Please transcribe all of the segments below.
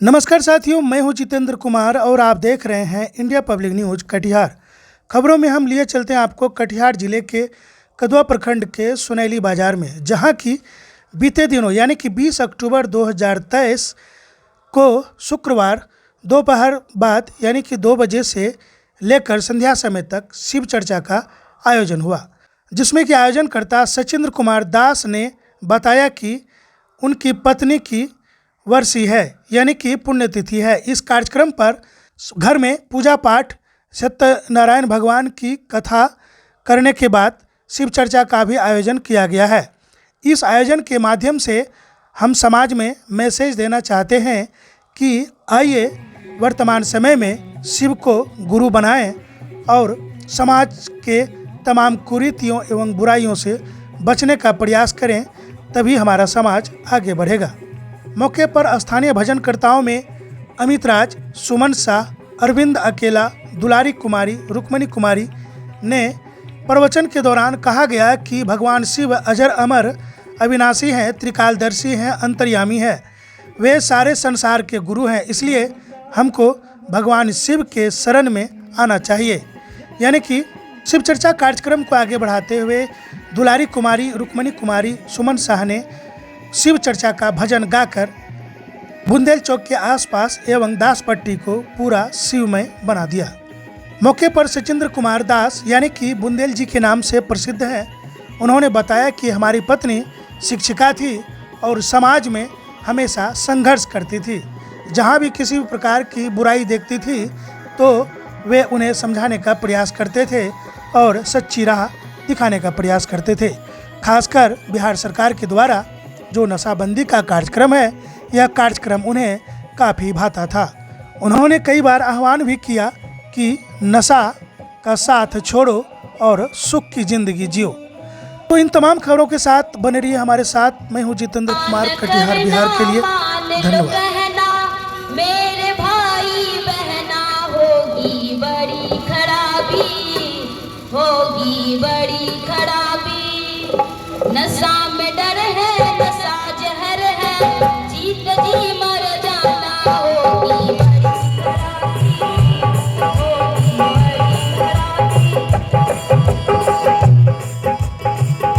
नमस्कार साथियों, मैं हूं जितेंद्र कुमार और आप देख रहे हैं इंडिया पब्लिक न्यूज कटिहार। खबरों में हम लिए चलते हैं आपको कटिहार जिले के कदवा प्रखंड के सुनैली बाजार में, जहां की बीते दिनों यानी कि 20 अक्टूबर 2023 को शुक्रवार दोपहर बाद यानी कि 2 बजे से लेकर संध्या समय तक शिव चर्चा का आयोजन हुआ, जिसमें कि आयोजनकर्ता सचिंद्र कुमार दास ने बताया कि उनकी पत्नी की वर्षी है यानी कि पुण्यतिथि है। इस कार्यक्रम पर घर में पूजा पाठ, सत्यनारायण भगवान की कथा करने के बाद शिव चर्चा का भी आयोजन किया गया है। इस आयोजन के माध्यम से हम समाज में मैसेज देना चाहते हैं कि आइए वर्तमान समय में शिव को गुरु बनाएं और समाज के तमाम कुरीतियों एवं बुराइयों से बचने का प्रयास करें, तभी हमारा समाज आगे बढ़ेगा। मौके पर स्थानीय भजनकर्ताओं में अमित राज, सुमन शाह, अरविंद अकेला, दुलारी कुमारी, रुक्मणी कुमारी ने प्रवचन के दौरान कहा गया कि भगवान शिव अजर अमर अविनाशी हैं, त्रिकालदर्शी हैं, अंतर्यामी हैं। वे सारे संसार के गुरु हैं, इसलिए हमको भगवान शिव के शरण में आना चाहिए। यानी कि शिव चर्चा कार्यक्रम को आगे बढ़ाते हुए दुलारी कुमारी, रुक्मणी कुमारी, सुमन शाह ने शिव चर्चा का भजन गाकर बुंदेल चौक के आसपास एवं दास पट्टी को पूरा शिवमय बना दिया। मौके पर सचिंद्र कुमार दास यानी कि बुंदेल जी के नाम से प्रसिद्ध हैं। उन्होंने बताया कि हमारी पत्नी शिक्षिका थी और समाज में हमेशा संघर्ष करती थी। जहां भी किसी भी प्रकार की बुराई देखती थी तो वे उन्हें समझाने का प्रयास करते थे और सच्ची राह दिखाने का प्रयास करते थे। खासकर बिहार सरकार के द्वारा जो नशाबंदी का कार्यक्रम है, यह कार्यक्रम उन्हें काफ़ी भाता था। उन्होंने कई बार आह्वान भी किया कि नशा का साथ छोड़ो और सुख की ज़िंदगी जियो। तो इन तमाम खबरों के साथ बने रहिए हमारे साथ। मैं हूं जितेंद्र कुमार, कटिहार बिहार के लिए। धन्यवाद। मेरे भाई बहना होगी बड़ी खराबी, होगी बड़ी खराबी। नशा में डर है, नशा जहर है, जीत जी मर जाना होगी बड़ी खराबी, होगी बड़ी खराबी।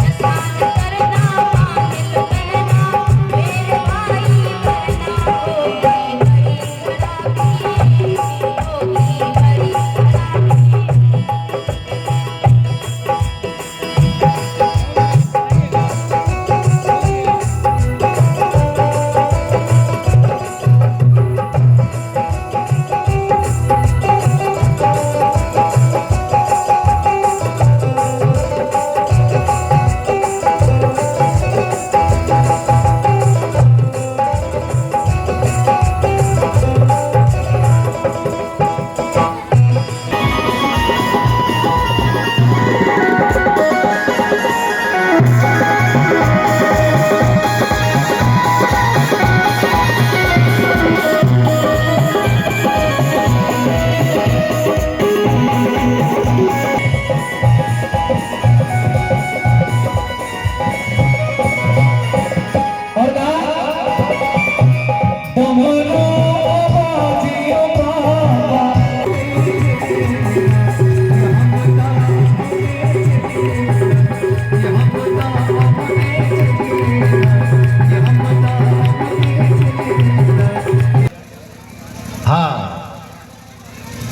नशा न करना, मानिल कहना, मेरे भाई बहना होगी बड़ी खराबी, होगी बड़ी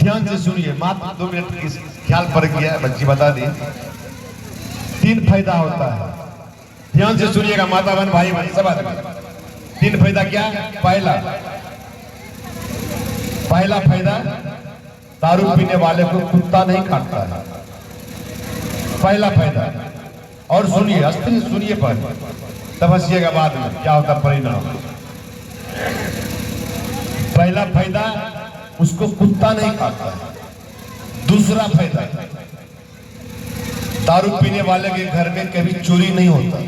ध्यान से सुनिए, मात्र 2 मिनट इस ख्याल पर किया बच्ची बता दी। 3 फायदा होता है, ध्यान से सुनिएगा माता बहन भाई बहन सब आदमी। 3 फायदा क्या? पहला फायदा, दारू पीने वाले को कुत्ता नहीं काटता है, पहला फायदा। और सुनिए, अस्थिर सुनिए पर तपस्या बाद में क्या होता परिणाम। पहला फायदा, उसको कुत्ता नहीं खाता है। दूसरा फायदा, दारू पीने वाले के घर में कभी चोरी नहीं होता।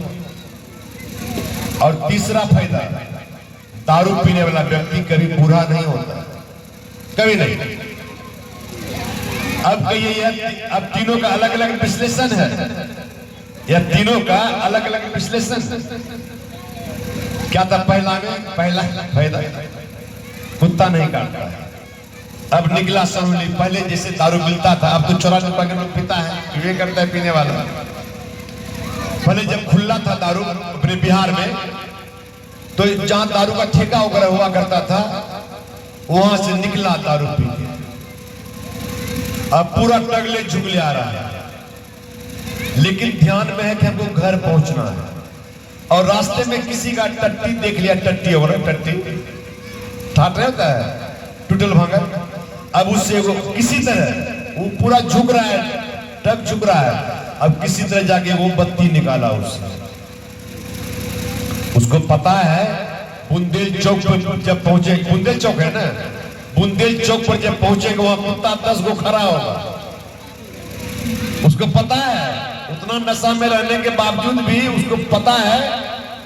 और तीसरा फायदा, दारू पीने वाला व्यक्ति कभी बुरा नहीं होता, कभी नहीं। अब कहिए, अब तीनों का अलग अलग विश्लेषण है, यह तीनों का अलग अलग विश्लेषण। क्या था पहला में? पहला फायदा कुत्ता नहीं काटता है। अब निकला सनोली, पहले जैसे दारू मिलता था, अब तो चोरा छुपा के लोग पीता है, ये करता है पीने वाला। पहले जब खुला था दारू अपने बिहार में, तो जहां दारू का ठेका वगैरह हुआ करता था, वहां से निकला दारू पी के। अब पूरा टगले झुगले आ रहा है, लेकिन ध्यान में है कि हमको घर पहुंचना है। और रास्ते में किसी का टट्टी देख लिया, टट्टी वगैरह, टट्टी ठाट रहता है, टूटल भांगा। अब उससे वो किसी तरह वो पूरा झुक रहा है, टक झुक रहा है। अब किसी तरह जाके वो बत्ती निकाला उससे। उसको पता है बुंदेल चौक पर जब पहुंचे, बुंदेल चौक है ना, बुंदेल चौक पर जब पहुंचेगा वहां कुत्ता 10 को खड़ा होगा। उसको पता है, उतना नशा में रहने के बावजूद भी उसको पता है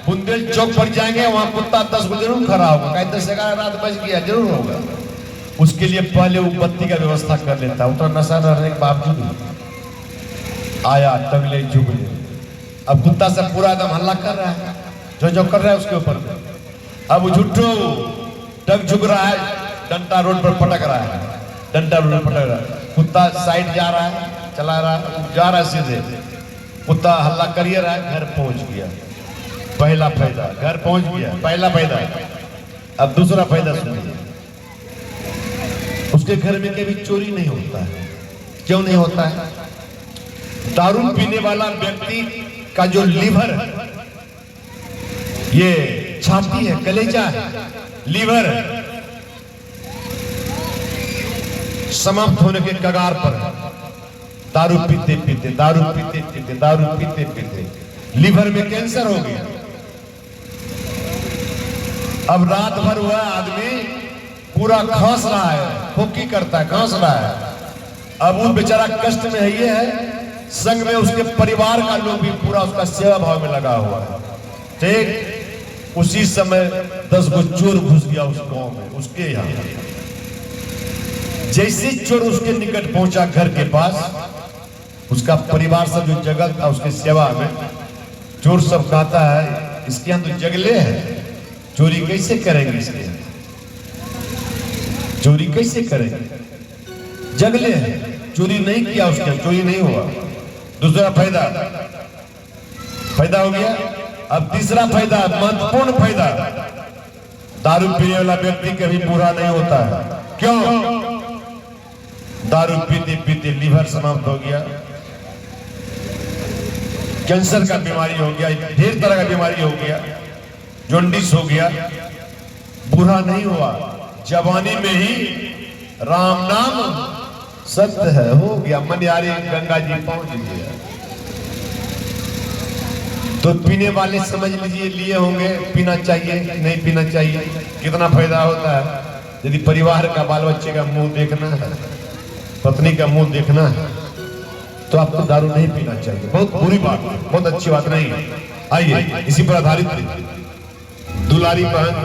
बुंदेल चौक पर जाएंगे वहां कुत्ता 10 को जरूर खड़ा होगा। कहीं 10-11 रात बज गया जरूर होगा। उसके लिए पहले वो बत्ती का व्यवस्था कर लेता, उतना नशा रहने के बावजूद आया टगले झुगले। अब कुत्ता से पूरा एकदम हल्ला कर रहा है, जो कर रहा है उसके ऊपर। अब वो झुट्ठो टग झुक रहा है, डंडा रोड पर पटक रहा है, डंडा रोड पर पटक रहा है। कुत्ता साइड जा रहा है, चला रहा है, जा रहा है सीधे। कुत्ता हल्ला करिए रहा है, घर पहुंच गया। पहला फायदा, घर पहुंच गया, पहला फायदा। अब दूसरा फायदा सुनिए, उसके घर में कभी चोरी नहीं होता है। क्यों नहीं होता है? दारू पीने वाला व्यक्ति का जो लीवर, ये छाती है, कलेजा है, लीवर समाप्त होने के कगार पर है। दारू पीते पीते, दारू पीते पीते, दारू पीते पीते लीवर में कैंसर हो गया। अब रात भर वह आदमी पूरा खांस रहा है, फोकी करता है, खांस रहा है। अब वो बेचारा कष्ट में है, ये है संग में उसके परिवार का लोग भी पूरा उसका सेवा भाव में लगा हुआ है। ठीक उसी समय 10 को चोर घुस गया उस गांव में, उसके यहाँ। जैसे चोर उसके निकट पहुंचा घर के पास, उसका परिवार सब जो जगल था उसके सेवा में, चोर सब कहता है इसके यहाँ तो जगले हैं, चोरी कैसे करेंगे, इसके चोरी कैसे करेंगे, जगले हैं, चोरी नहीं किया उसके, चोरी नहीं हुआ। दूसरा फायदा हो गया। अब तीसरा फायदा, महत्वपूर्ण फायदा, दारू पीने वाला व्यक्ति कभी बुरा नहीं होता है। क्यों? दारू पीते पीते लीवर समाप्त हो गया, कैंसर का बीमारी हो गया, ढेर तरह का बीमारी हो गया, जॉन्डिस हो गया, बुरा नहीं हुआ। जवानी में ही राम नाम सत्य है, हो गया, मनियारी गंगा जी पहुंच गया। तो पीने वाले समझ लीजिए लिए होंगे पीना चाहिए कि नहीं पीना चाहिए, कितना फायदा होता है। यदि परिवार का, बाल बच्चे का मुंह देखना है, पत्नी का मुंह देखना है, तो आपको दारू नहीं पीना चाहिए। बहुत बुरी बात है, बहुत अच्छी बात नहीं है। आइए इसी पर आधारित दुलारी बहन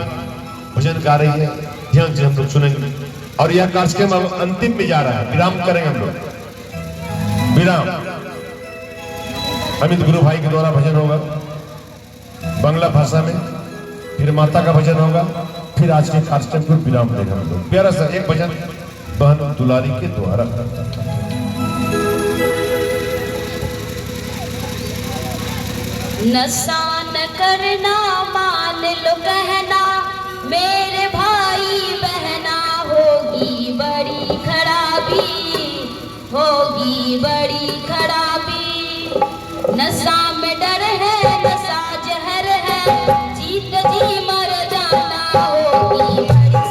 भजन गा रही है, ध्यान से हम लोग सुनेंगे। और यह कार्यक्रम अब अंतिम में जा रहा है, विराम करेंगे हम लोग, विराम। अमित गुरु भाई के द्वारा भजन होगा बांग्ला भाषा में, फिर माता का भजन होगा, फिर आज के कार्यक्रम को विराम देगा हम लोग। प्यारा सा एक भजन बहन दुलारी के द्वारा। नशा न करना मान लो कहना, मेरे भाई बहना, होगी बड़ी खराबी, होगी बड़ी खराबी। नशा में डर है, नशा जहर है, जीत जी मर जाना, होगी बड़ी